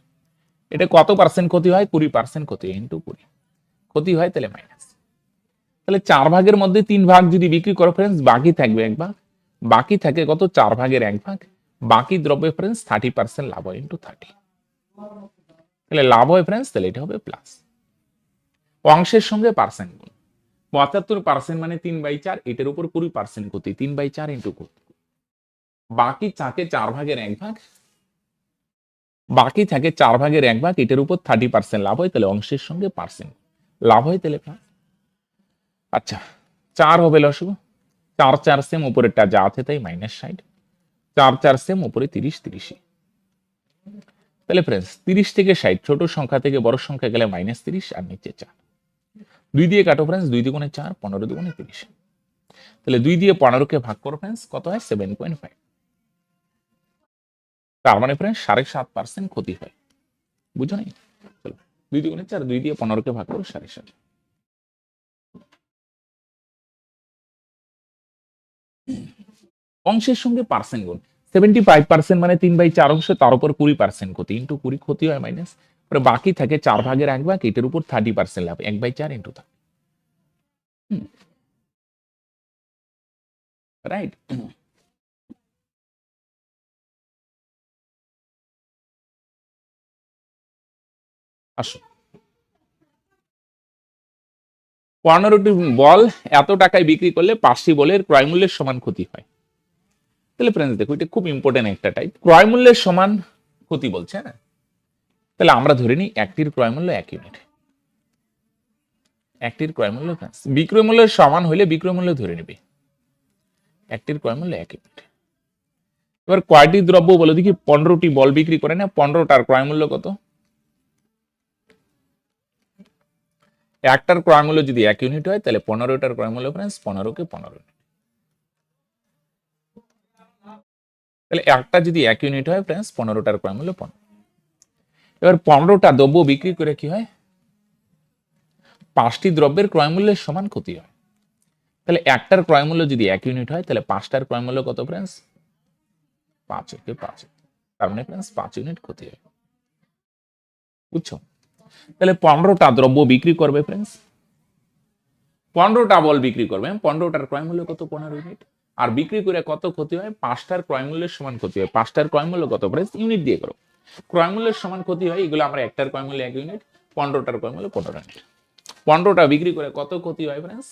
[SPEAKER 1] এটা কত পার্সেন্ট ক্ষতি হয়, 20% ক্ষতি হয়, ইন্টু 20 ক্ষতি হয়, তাহলে মাইনাস। তাহলে 4 ভাগের মধ্যে 3 ভাগ যদি বিক্রি করো ফ্রেন্ডস, বাকি থাকবে 1 ভাগ, বাকি থাকে কত 4 ভাগের 1 ভাগ, বাকি দ্রব্যে ফ্রেন্ডস 30% লাভ হয়, ইন্টু 30, তাহলে লাভ হয় ফ্রেন্ডস, তাহলে এটা হবে প্লাস। অংশের সঙ্গে পার্সেন্ট গুণ, 75% মানে 3/4, এটার উপর 20% ক্ষতি, 3/4 ইন্টু ক্ষতি, বাকি থাকে 4 ভাগের 1 ভাগ, বাকি থাকে 4 ভাগের 1 ভাগ, এটার উপর 30% লাভ হয়, তাহলে অংশের সঙ্গে পার্সেন্ট লাভ হয়, তাহলে প্লাস। আচ্ছা 4 হবে লসগু, 4 সেম, উপরেরটা যা আছে তাই -60, 4 সেম, উপরে 30, তাহলে ফ্রেন্ডস 30 থেকে 60, ছোট সংখ্যা থেকে বড় সংখ্যা গেলে -30, আর নিচে 4, 2 দিয়ে কাটো ফ্রেন্ডস, 2 2 4, 15 2 30, তাহলে 2 দিয়ে 15কে ভাগ করো ফ্রেন্ডস, কত হয় 7.5, তার মানে ফ্রেন্ডস 7.5% ক্ষতি হয়, বুঝো নাই? চলো 2 2 4, 2 দিয়ে 15কে ভাগ করো 7.5, অংশের সঙ্গে পার্সেন্ট গুণ, 75% মানে 3/4 অংশ, তার উপর 20% ক্ষতি, ইন্টু 20 ক্ষতি হয় মাইনাস, বাকি থাকে 4 ভাগের 1 ভাগ, এটার উপর 30% লাভ, 1/4 ইন্টু 30, রাইট? আসো 15টি বল এত টাকায় বিক্রি করলে 5টি বলের ক্রয় মূল্যের সমান ক্ষতি হয়। তাহলে ফ্রেন্ডস দেখো, এটা খুব ইম্পর্টেন্ট একটা টাইপ, ক্রয় মূল্যের সমান ক্ষতি বলছে না, তাহলে আমরা ধরে নিই একটির ক্রয় মূল্য 1 ইউনিট, একটির ক্রয় মূল্য বিক্রয় মূল্যের সমান হলে বিক্রয় মূল্য ধরে নেবে, একটির ক্রয় মূল্য 1 ইউনিট। এবার কয়টি দ্রব্য বলে দেখি, 15টি বল বিক্রি করে না, 15টার ক্রয় মূল্য কত? একটার ক্রয় মূল্য যদি 1 ইউনিট হয়, তাহলে 15টার ক্রয় মূল্য ফ্রেন্ডস 15কে 15 ইউনিট, তাহলে একটা যদি 1 ইউনিট হয় ফ্রেন্ডস, 15টার ক্রয় মূল্য 15। এবার 15টা দ্রব্য বিক্রি করে কি হয়, 5টি দ্রব্যের ক্রয় মূল্যের সমান ক্ষতি হয়, তাহলে একটার ক্রয় মূল্য যদি 1 ইউনিট হয়, তাহলে 5টার ক্রয় মূল্য কত ফ্রেন্ডস, 5 5, তার মানে ফ্রেন্ডস 5 ইউনিট ক্ষতি হয়, বুঝছো? তাহলে 15টা দ্রব্য বিক্রি করবে ফ্রেন্ডস, 15টা বল বিক্রি করবে, 15টার ক্রয় মূল্য কত 15 ইউনিট, আর বিক্রি করে কত ক্ষতি হয়, 5টার ক্রয় মূল্যের সমান ক্ষতি হয়, 5টার ক্রয় মূল্য কত ফ্রেন্ডস, ইউনিট দিয়ে করো, ক্রয় মূল্যের সমান ক্ষতি হয়, এগুলো আমরা একটার ক্রয় মূল্য 1 ইউনিট, 15টার ক্রয় মূল্য 15 ইউনিট, 15টা বিক্রি করে কত ক্ষতি হয় ফ্রেন্ডস,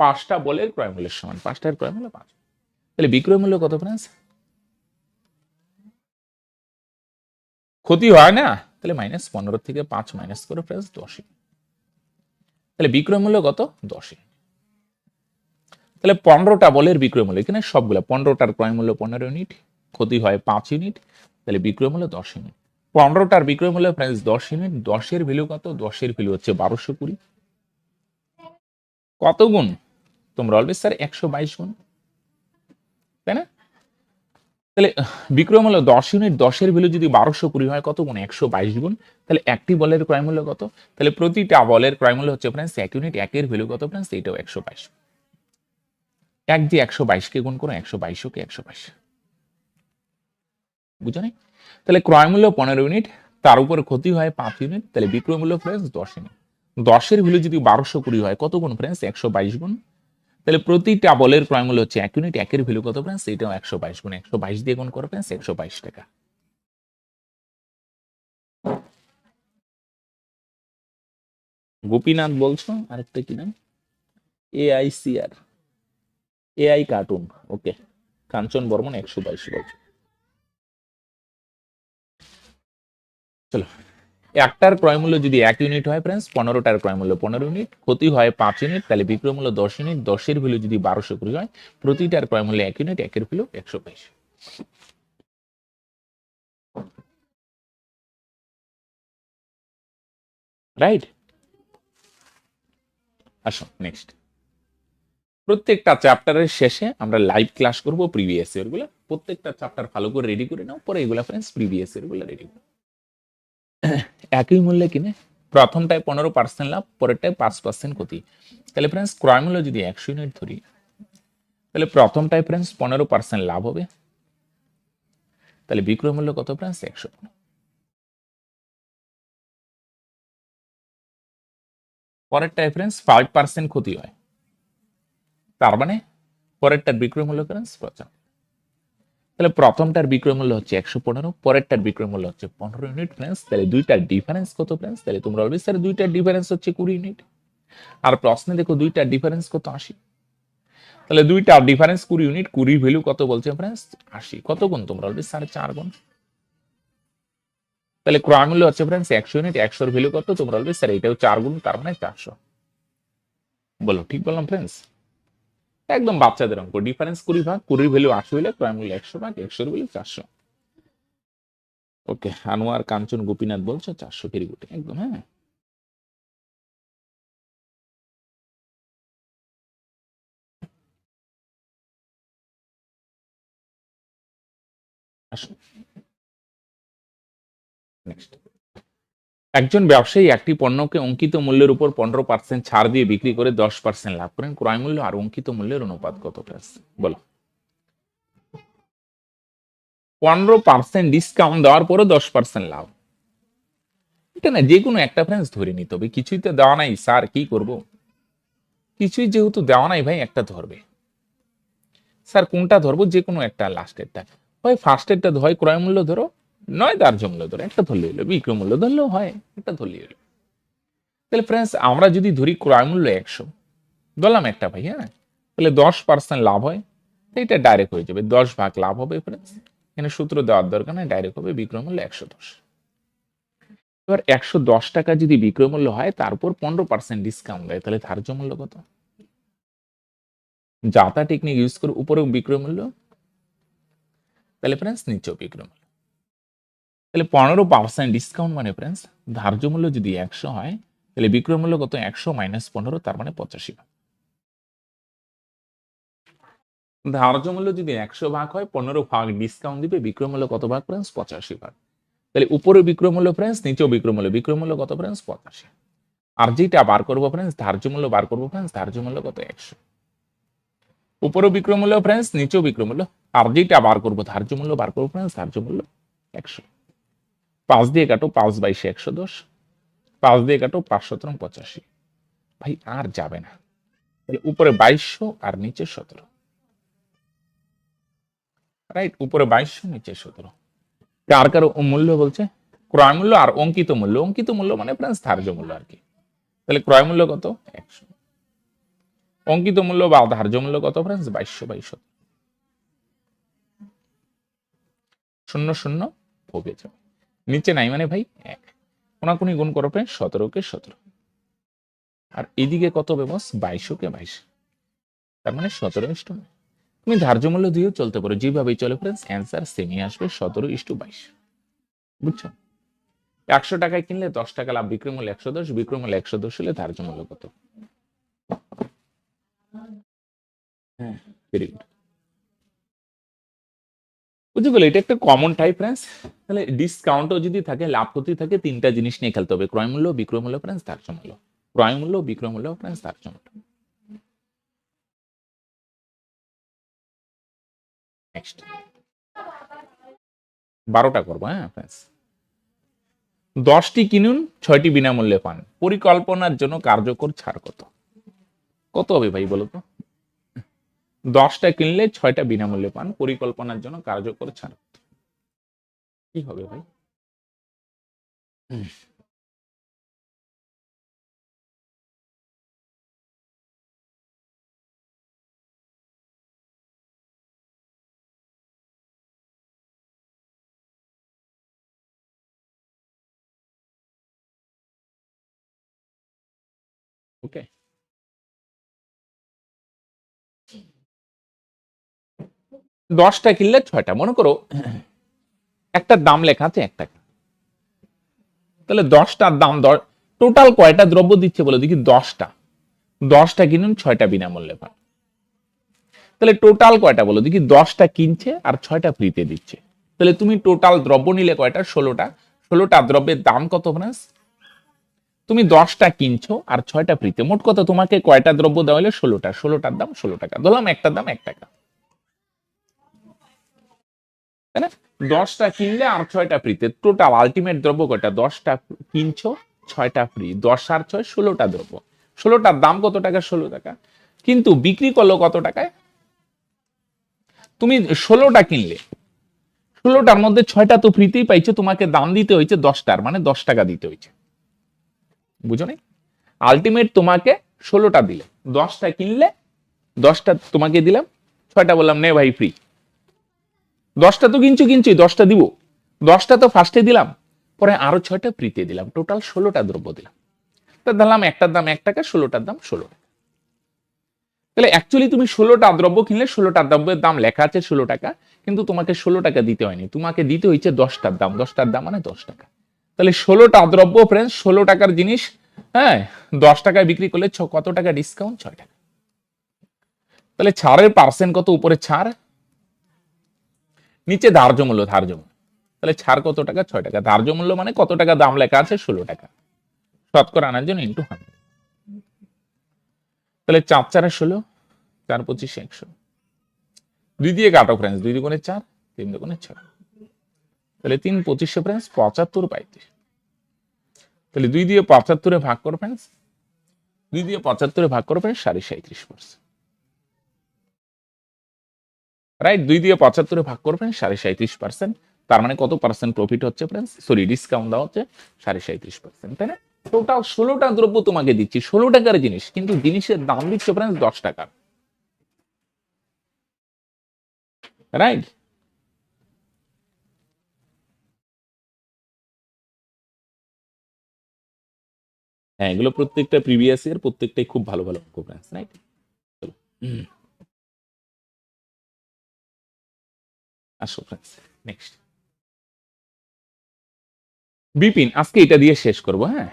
[SPEAKER 1] 5টা বলের ক্রয় মূল্যের সমান, 5টার ক্রয় মূল্য 5, তাহলে বিক্রয় মূল্য কত ফ্রেন্ডস, ক্ষতি হয় না, তাহলে -15 থেকে 5 মাইনাস করে ফ্রেন্ডস 10, তাহলে বিক্রয় মূল্য কত 10, তাহলে 15টা বলের বিক্রয় মূল্য, এখানে সবগুলো 15টার ক্রয় মূল্য 15 ইউনিট, ক্ষতি হয় 5 ইউনিট, তাহলে বিক্রয় মূল্য 10 ইউনিট। 15টার বিক্রয় মূল্য প্রাইস 10 ইউনিট, 10-এর ভ্যালু কত? 10-এর ভ্যালু হচ্ছে 1220। কত গুণ? তোমরা বলবে স্যার 122 গুণ, তাই না? তাহলে বিক্রয় মূল্য 10 ইউনিট, 10-এর ভ্যালু যদি 1220 হয় কত গুণ? 122 গুণ। তাহলে একটি বলের ক্রয় মূল্য কত? তাহলে প্রতিটা বলের ক্রয় মূল্য হচ্ছে ফ্রেন্ডস 1 ইউনিট, 1-এর ভ্যালু কত ফ্রেন্ডস? এটাও 122। 1 দিয়ে 122-কে গুণ করো, 122-কে 122, বুঝো নাই? তাহলে ক্রয় মূল্য 15 ইউনিট, তার উপর ক্ষতি হয় 5 ইউনিট, তাহলে বিক্রয় মূল্য ফ্রেন্ডস 10 ইউনিট। 10-এর ভ্যালু যদি 1220 হয় কত গুণ ফ্রেন্ডস? 122 গুণ। তাহলে প্রতিটা বলের ক্রয় মূল্য হচ্ছে 1 ইউনিট, 1-এর ভ্যালু কত ফ্রেন্ডস? এটাও 122 গুণ, 122 দিয়ে গুণ করো ফ্রেন্ডস 122 টাকা। গোপীনাথ বলছো, আরেকটা কি নাম? AICR, AI কার্টুন, ওকে। কাঞ্চন বর্মন 122 বলছো। চলো, একটার ক্রয় মূল্য যদি 1 ইউনিট হয় ফ্রেন্ডস, 15টার ক্রয় মূল্য 15 ইউনিট, ক্ষতি হয় 5 ইউনিট, তাহলে বিক্রয় মূল্য 10 ইউনিট, 10-এর ভ্যালু যদি 1220 হয়, প্রতিটার ক্রয় মূল্য 1 ইউনিট, 1-এর ভ্যালু 122। রাইট? আসো নেক্সট। প্রত্যেকটা চ্যাপ্টারের শেষে আমরা লাইভ ক্লাস করব প্রিভিয়াস ইয়ার গুলো। প্রত্যেকটা চ্যাপ্টার ভালো করে রেডি করে নাও, পরে এগুলা ফ্রেন্ডস প্রিভিয়াস ইয়ার গুলো রেডি করো। একই মূল্যে কিনে প্রথমটায় 15% লাভ, পরেরটায় 5% ক্ষতি। তাহলে ফ্রেন্ডস ক্রয় মূল্য যদি 100 ইউনিট ধরি, তাহলে প্রথমটায় ফ্রেন্ডস 15% লাভ হবে, তাহলে বিক্রয় মূল্য কত ফ্রেন্ডস? 100। পরেরটায় ফ্রেন্ডস 5% ক্ষতি হয়, তার মানে পরেরটার বিক্রয় মূল্য ফ্রেন্ডস 50। তাহলে প্রথমটার বিক্রয় মূল্য হচ্ছে 115, পরেরটার বিক্রয় মূল্য হচ্ছে 15 ইউনিট ফ্রেন্ডস। তাহলে দুইটার ডিফারেন্স কত ফ্রেন্ডস? তাহলে তোমরা বলবে স্যার দুইটার ডিফারেন্স হচ্ছে 20 ইউনিট। আর প্রশ্নে দেখো দুইটার ডিফারেন্স কত? 80। তাহলে দুইটার ডিফারেন্স 20 ইউনিট, 20 ভ্যালু কত বলছে ফ্রেন্ডস? 80। কত গুণ? তোমরা বলবে স্যার 4 গুণ। তাহলে ক্রয় মূল্য হচ্ছে ফ্রেন্ডস 100 ইউনিট, 100-এর ভ্যালু কত? তোমরা বলবে স্যার এটাও 4 গুণ, তার মানে 400। বলো ঠিক বললাম ফ্রেন্ডস? একদম বাচ্চাদের অঙ্ক। ডিফারেন্স 20 ভাগ, 20 ভ্যালু 80 হলে ক্রয় মূল্য 100 ভাগ 100-এর ভ্যালু 400। ওকে, আনোয়ার, কাঞ্চন, গোপীনাথ বলছো 400। ভেরি গুড, একদম। হ্যাঁ, আসো নেক্সট। একজন ব্যবসায়ী একটি পণ্যকে অঙ্কিত মূল্যের উপর 15% ছাড় দিয়ে বিক্রি করে 10% লাভ করেন। ক্রয় মূল্য আর অঙ্কিত মূল্যের অনুপাত কত প্লাস? বলো। 15% ডিসকাউন্ট দেওয়ার পরে 10% লাভ, এটা না যে কোনো একটা ফ্রেন্ডস ধরে নিতে হবে। কিছুই তো দেওয়া নাই স্যার, কি করব? কিছুই যেহেতু দেওয়া নাই ভাই, একটা ধরবে। স্যার কোনটা ধরবো? যে কোনো একটা, লাস্টেরটা। হয় ফার্স্টেরটা, হয় ক্রয় মূল্য ধরো, নয় ধার্য মূল্য ধরো, একটা ধরলে হলো। বিক্রয় মূল্য ধরলেও হয়, একটা ধরলে হলো। তাহলে ফ্রেন্ডস আমরা যদি ধরি ক্রয় মূল্য 100, ধরলাম একটা ভাই, হ্যাঁ, তাহলে 10% লাভ হয়, এটা ডাইরেক্ট হয়ে যাবে 10 ভাগ লাভ হবে ফ্রেন্ডস। এখানে সূত্র দেওয়ার দরকার নাই, ডাইরেক্ট হবে বিক্রয় মূল্য 110। এবার 110 টাকা যদি বিক্রয় মূল্য হয়, তারপর 15% ডিসকাউন্ট দেয়, তাহলে ধার্য মূল্য কত? যাতা টেকনিক ইউজ করে উপরেও বিক্রয় মূল্য, তাহলে ফ্রেন্ডস নিচেও বিক্রয় মূল্য। তাহলে 15% ডিসকাউন্ট মানে ফ্রেন্ডস ধার্য মূল্য যদি 100 হয়, তাহলে বিক্রয় মূল্য কত? 100 মাইনাস 15, তার মানে 85 ভাগ। ধার্য মূল্য যদি 100 ভাগ হয়, 15 ভাগ ডিসকাউন্ট দিবে, বিক্রয় মূল্য কত ভাগ ফ্রেন্ডস? 85 ভাগ। তাহলে উপরে বিক্রয় মূল্য ফ্রেন্ডস, নিচেও বিক্রয় মূল্য, বিক্রয় মূল্য কত ফ্রেন্ডস? 85। আর যেটা বার করবো ফ্রেন্ডস, ধার্য মূল্য বার করবো ফ্রেন্ডস, ধার্য মূল্য কত? 100। উপরেও বিক্রয় মূল্য ফ্রেন্ডস, নিচেও বিক্রয় মূল্য, আর যেটা বার করবো ধার্য মূল্য বার করবো ফ্রেন্ডস, ধার্য মূল্য 100। 5 দিয়ে কাটো, 5/22 110, 5 দিয়ে কাটো, 5×17 85। ভাই আর যাবে না, তাহলে উপরে 2200 আর নিচে 17। রাইট, উপরে 2200, নিচে 17। কার কার মূল্য বলছে? ক্রয় মূল্য আর অঙ্কিত মূল্য। অঙ্কিত মূল্য মানে ফ্রেন্ডস ধার্য মূল্য আর কি। তাহলে ক্রয় মূল্য কত? 100। অঙ্কিত মূল্য বা ধার্য মূল্য কত ফ্রেন্ডস? 2200/17। 0 0 ভোগে যাবে, নিচে নাই মানে ভাই 1। কোনাকুনি গুণ করো ফ্রেন্ডস, 17-কে 17। আর এদিকে কত হবে বস? 2200-কে 22। তার মানে 17:9। তুমি ধার্য মূল্য দিয়েও চলতে পারো, যেভাবেই চলে ফ্রেন্ডস অ্যান্সার সেমই আসবে, 17:22। বুঝছো? 100 টাকায় কিনলে 10 টাকা লাভ, বিক্রয় মূল্য 110, বিক্রয় মূল্য 110 হলে ধার্য মূল্য কত? হ্যাঁ, ভেরি গুড। বুঝতে গেলে এটা একটা কমন টাইপ ফ্রেন্ডস। তাহলে ডিসকাউন্টও যদি থাকে, লাভ ক্ষতি থাকে, তিনটা জিনিস নিয়ে খেলতে হবে: ক্রয় মূল্য, বিক্রয় মূল্য ফ্রেন্ডস, ধার্য মূল্য। ক্রয় মূল্য, বিক্রয় মূল্য ফ্রেন্ডস, ধার্য মূল্য। নেক্সট 12টা করবো, হ্যাঁ ফ্রেন্ডস। 10টি কিনুন, 6টি বিনামূল্যে পান, পরিকল্পনার জন্য কার্যকর ছাড় কত? কত হবে ভাই বলো তো? 10টা কিনলে 6টা বিনামূল্যে পান, পরিকল্পনার জন্য কার্যকর ছাড় কি হবে ভাই? ওকে, 10টা কিনলে 6টা, মনে করো একটা দাম লেখা আছে 1 টাকা, তাহলে 10টার দাম টোটাল কয়টা দ্রব্য দিচ্ছে বলে দেখি? 10টা। 10টা কিনুন, 6টা বিনামূল্যে পান, তাহলে টোটাল কয়টা বলো দেখি? 10টা কিনছে আর 6টা ফ্রিতে দিচ্ছে, তাহলে তুমি টোটাল দ্রব্য নিলে কয়টা? 16টা। 16টা দ্রব্যের দাম কত ফ্রেন্ডস? তুমি 10টা কিনছো আর 6টা ফ্রিতে, মোট কত তোমাকে কয়টা দ্রব্য দেওয়া হলে? 16টা। 16টার দাম 16 টাকা, ধরলাম একটার দাম 1 টাকা, তাই না? 10টা কিনলে আর 6টা ফ্রিতে, টোটাল আলটিমেট দ্রব্য কয়টা? 10টা কিনছো, 6টা ফ্রি, 10 আর 6 16টা দ্রব্য। 16টার দাম কত টাকা? 16 টাকা। কিন্তু বিক্রি করলো কত টাকায়? তুমি 16টা কিনলে, 16টার মধ্যে 6টা তো ফ্রিতেই পাইছো, তোমাকে দাম দিতে হয়েছে 10টার, মানে 10 টাকা দিতে হয়েছে। বুঝো নাই? আলটিমেট তোমাকে 16টা দিলে, 10টা কিনলে 10টা তোমাকে দিলাম, 6টা বললাম নে ভাই ফ্রি। 10টা তো কিনছোই, 10টা দিব, 10টা তো ফার্স্টে দিলাম, পরে আরো 6টা ফ্রিতে দিলাম, টোটাল 16টা দ্রব্য দিলাম। তা ধরলাম একটার দাম 1 টাকা, 16টার দাম 16 টাকা। তাহলে অ্যাকচুয়ালি তুমি 16টা দ্রব্য কিনলে, 16টা দ্রব্যের দাম লেখা আছে 16 টাকা, কিন্তু তোমাকে 16 টাকা দিতে হয়নি, তোমাকে দিতে হয়েছে 10টার দাম। 10টার দাম মানে 10 টাকা। তাহলে 16টা দ্রব্য ফ্রেন্ডস, 16 টাকার জিনিস, হ্যাঁ, 10 টাকায় বিক্রি করলে কত টাকা ডিসকাউন্ট? 6 টাকা। তাহলে ছাড়ের পার্সেন্ট কত? উপরে ছাড়, নিচে ধার্য মূল্য। ধার্য মূল্য, তাহলে ছাড় কত টাকা? 6 টাকা। ধার্য মূল্য মানে কত টাকা দাম লেখা আছে? 16 টাকা। শতকরা আনার জন্য ইন্টু 100। তাহলে 4 4 16, 4 25 100। 2 দিয়ে কাটো ফ্রেন্ডস, 2 দুগুণে 4, 3 দুগুণে 6, তাহলে 3 25 ফ্রেন্ডস 75 35। তাহলে 2 দিয়ে 75 ভাগ করো ফ্রেন্ডস, 2 দিয়ে 75 ভাগ করো ফ্রেন্ডস 37.5%। রাইট, 2 দিয়ে 75 ভাগ করবেন 37.5%, তার মানে কত পার্সেন্ট প্রফিট হচ্ছে ফ্রেন্ডস? সরি, ডিসকাউন্ট দেওয়া হচ্ছে 37.5%, তাই না? টোটাল 16টা দ্রব্য তোমাকে দিচ্ছি, 16 টাকার জিনিস, কিন্তু জিনিসের দাম দিচ্ছে ফ্রেন্ডস 10 টাকা। রাইট, হ্যাঁ, এগুলো প্রত্যেকটা প্রিভিয়াস ইয়ার, প্রত্যেকটাই খুব ভালো ভালো অঙ্ক ফ্রেন্ডস, রাইট? চলো আসো ফ্রেন্ডস, নেক্সট বিপিন। আজকে এটা দিয়ে শেষ করবো, হ্যাঁ,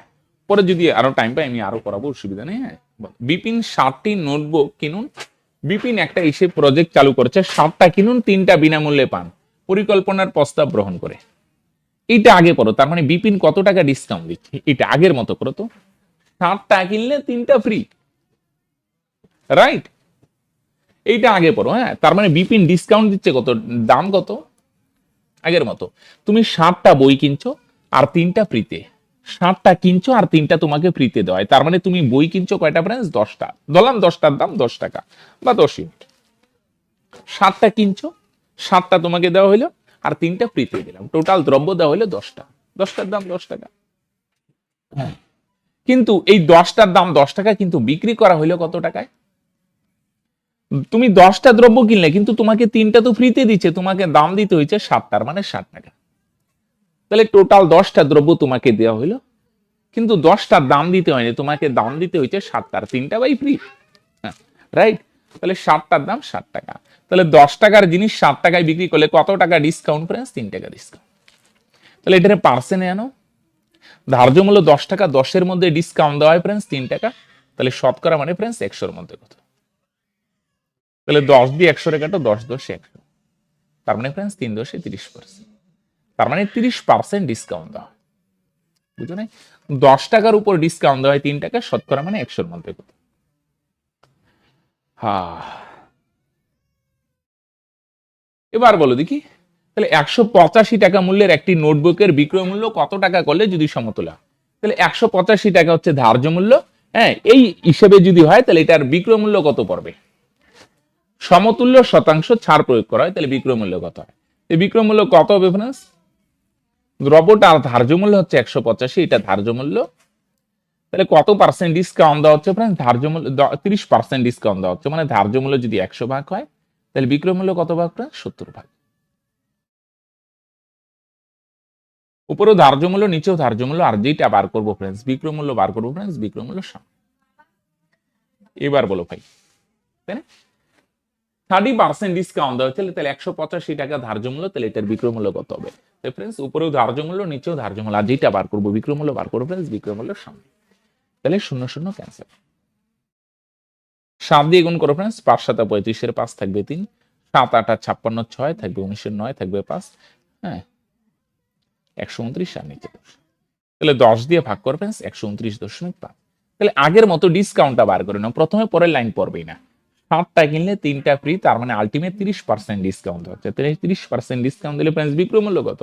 [SPEAKER 1] পরে যদি আরো টাইম পাই আমি আরো করাবো, অসুবিধা নেই। হ্যাঁ, বিপিন 60টি নোটবুক কিনুন। বিপিন একটা এসে প্রজেক্ট চালু করেছে, 60টা কিনুন, 3টা বিনামূল্যে পান, পরিকল্পনার প্রস্তাব গ্রহণ করে। এইটা আগে পড়ো, তার মানে বিপিন কত টাকা ডিসকাউন্ট দিচ্ছে, এটা আগের মতো করো তো। 60টা কিনলে 3টা ফ্রি, রাইট? এইটা আগে পড়ো, হ্যাঁ, তার মানে বিপিন ডিসকাউন্ট দিচ্ছে কত? দাম কত? আগের মতো। তুমি 60টা বই কিনছো আর 3টা ফ্রিতে, 60টা কিনছো আর 3টা তোমাকে ফ্রিতে দেওয়া হয়, তার মানে তুমি বই কিনছো কয়টা ফ্রেন্ডস? 10টা। ধরলাম 10টার দাম 10 টাকা বা 10 ইউনিট। 60টা কিনছো, 60টা তোমাকে দেওয়া হইলো আর 3টা ফ্রিতে দিলাম, টোটাল দ্রব্য দেওয়া হইলো 10টা। 10টার দাম 10 টাকা। কিন্তু এই 10টার দাম 10 টাকা, কিন্তু বিক্রি করা হইলো কত টাকায়? তুমি 10টা দ্রব্য কিনলে, কিন্তু তোমাকে 3টা তো ফ্রিতে দিচ্ছে, তোমাকে দাম দিতে হয়েছে 60টার, মানে 60 টাকা। তাহলে টোটাল 10টা দ্রব্য তোমাকে দেওয়া হইলো, কিন্তু 10টার দাম দিতে হয়নি, তোমাকে দাম দিতে হয়েছে 7টার, 3টা বাই ফ্রি, রাইট? তাহলে 60টার দাম 60 টাকা। তাহলে 10 টাকার জিনিস 60 টাকায় বিক্রি করলে কত টাকা ডিসকাউন্ট ফ্রেন্ডস? 3 টাকা ডিসকাউন্ট। তাহলে এটারে পার্সেন্টে আনো, ধার্য মূল্য 10 টাকা, 10-এর মধ্যে ডিসকাউন্ট দেওয়া হয় ফ্রেন্ডস 3 টাকা, তাহলে শতকরা মানে ফ্রেন্ডস 100-এর মধ্যে কত? তাহলে 10 দিয়ে 100 রে কাটো, 10 10 100, তার মানে ফ্রেন্ডস 3 10 30%, তার মানে 30% ডিসকাউন্ট দেওয়া হয়। বুঝো নাই? 10 টাকার উপর ডিসকাউন্ট দেওয়া হয় 3 টাকা, শতকরা মানে 100-এর মধ্যে কত? হ্যাঁ, এবার বলো দেখি, তাহলে 185 টাকা মূল্যের একটি নোটবুকের বিক্রয় মূল্য কত টাকা করলে যদি সমতুল্য হয়? তাহলে 185 টাকা হচ্ছে ধার্য মূল্য, হ্যাঁ, এই হিসেবে যদি হয় তাহলে এটার বিক্রয় মূল্য কত পড়বে? সমতুল্য শতাংশ ছাড় প্রয়োগ করা হয়, তাহলে বিক্রয় মূল্য কত হয়? এই বিক্রয় মূল্য কত হবে ফ্রেন্ডস? দ্রব্যটা ধার্য মূল্য হচ্ছে 185, এটা ধার্য মূল্য, তাহলে কত পার্সেন্ট ডিসকাউন্ট দেওয়া হচ্ছে ফ্রেন্ডস? ধার্য মূল্য 30% ডিসকাউন্ট দেওয়া হচ্ছে, মানে ধার্য মূল্য যদি 100 ভাগ হয় তাহলে বিক্রয় মূল্য কত ভাগ ফ্রেন্ডস? 70 ভাগ। উপরেও ধার্য মূল্য, নিচেও ধার্য মূল্য, আর যেটা বার করবো ফ্রেন্ডস বিক্রয় মূল্য বার করবো ফ্রেন্ডস, বিক্রয় মূল্য সমান। এবার বলো ভাই, তাই না? 30% ডিসকাউন্ট দেওয়া হচ্ছে, তাহলে 185 টাকা ধার্য মূল্য, তাহলে এটার বিক্রয় মূল্য কত হবে? ফ্রেন্ডস উপরেও ধার্য মূল্য, নিচেও ধার্য মূল্য, আর যেটা বার করবো বিক্রয় মূল্য বার করবো ফ্রেন্ডস, বিক্রয় মূল্য সমান। তাহলে 0 0 ক্যান্সেল। 7 দিয়ে গুণ করো ফ্রেন্ডস, 5 7 35-এর 5 থাকবে 3, 7 8 56 6 থাকবে 19-এর 9 থাকবে 5, হ্যাঁ 129 আর নিচে 10, তাহলে 10 দিয়ে ভাগ করো ফ্রেন্ডস 129.5। তাহলে আগের মতো ডিসকাউন্টটা বার করে নাও, প্রথমে পরের লাইন পড়বেই না। 7টা কিনলে 3টা ফ্রি, তার মানে আলটিমেট 30% ডিসকাউন্ট হচ্ছে, তাহলে 30% ডিসকাউন্ট দিলে ফ্রেন্ডস বিক্রয় মূল্য কত?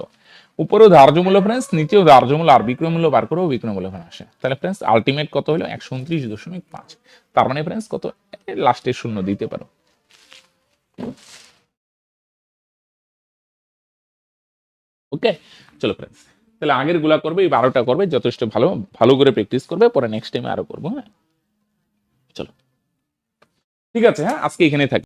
[SPEAKER 1] উপরেও ধার্য মূল্য ফ্রেন্ডস, নিচেও ধার্য মূল্য, আর বিক্রয় মূল্য বার করবো, বিক্রয় মূল্য এখানে আসে, তাহলে ফ্রেন্ডস আলটিমেট কত হলো? 129.5। তার মানে ফ্রেন্ডস কত? লাস্টে 0 দিতে পারো। ওকে, চলো ফ্রেন্ডস, তাহলে আগের গুলা করবে, এই 12টা করবে, যথেষ্ট ভালো ভালো করে প্র্যাকটিস করবে, পরে নেক্সট টাইমে আরো করবো। হ্যাঁ, চলো ঠিক আছে, হ্যাঁ আজকে এখানে থাকি।